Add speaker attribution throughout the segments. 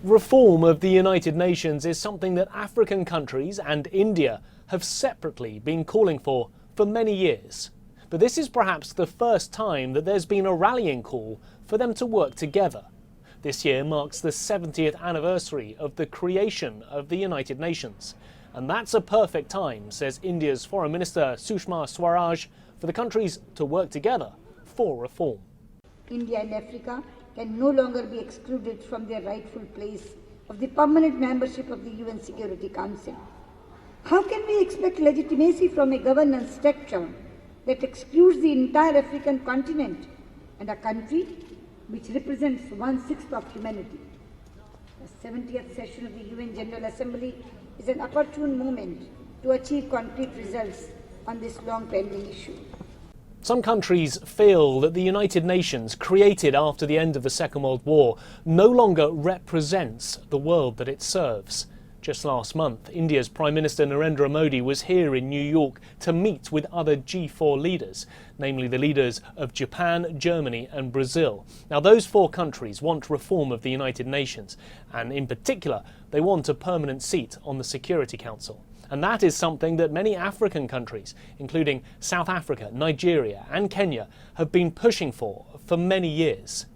Speaker 1: Reform of the United Nations is something that African countries and India have separately been calling for many years. But this is perhaps the first time that there's been a rallying call for them to work together. This year marks the 70th anniversary of the creation of the United Nations. And that's a perfect time, says India's Foreign Minister Sushma Swaraj, for the countries to work together for reform.
Speaker 2: India and Africa can no longer be excluded from their rightful place of the permanent membership of the UN Security Council. How can we expect legitimacy from a governance structure that excludes the entire African continent and a country which represents 1/6 of humanity? The 70th session of the UN General Assembly is an opportune moment to achieve concrete results on this long-pending issue.
Speaker 1: Some countries feel that the United Nations, created after the end of the Second World War, no longer represents the world that it serves. Just last month, India's Prime Minister Narendra Modi was here in New York to meet with other G4 leaders, namely the leaders of Japan, Germany and Brazil. Now, those four countries want reform of the United Nations, and in particular, they want a permanent seat on the Security Council. And that is something that many African countries, including South Africa, Nigeria and Kenya, have been pushing for many years.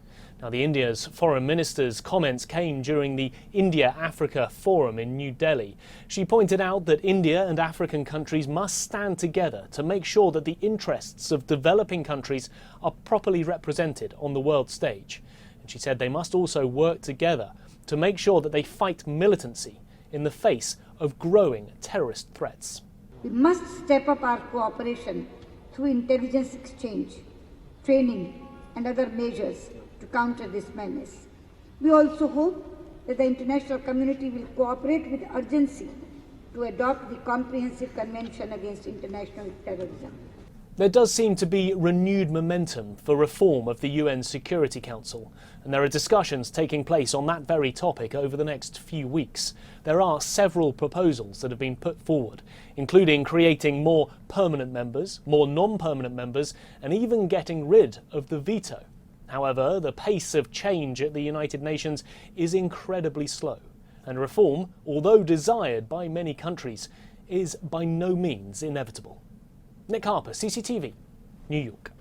Speaker 1: Now, the India's foreign minister's comments came during the India-Africa Forum in New Delhi. She pointed out that India and African countries must stand together to make sure that the interests of developing countries are properly represented on the world stage. And she said they must also work together to make sure that they fight militancy in the face of growing terrorist threats.
Speaker 2: We must step up our cooperation through intelligence exchange, training and other measures to counter this menace. We also hope that the international community will cooperate with urgency to adopt the Comprehensive Convention against International Terrorism.
Speaker 1: There does seem to be renewed momentum for reform of the UN Security Council, and there are discussions taking place on that very topic over the next few weeks. There are several proposals that have been put forward, including creating more permanent members, more non-permanent members, and even getting rid of the veto. However, the pace of change at the United Nations is incredibly slow, and reform, although desired by many countries, is by no means inevitable. Nick Harper, CCTV, New York.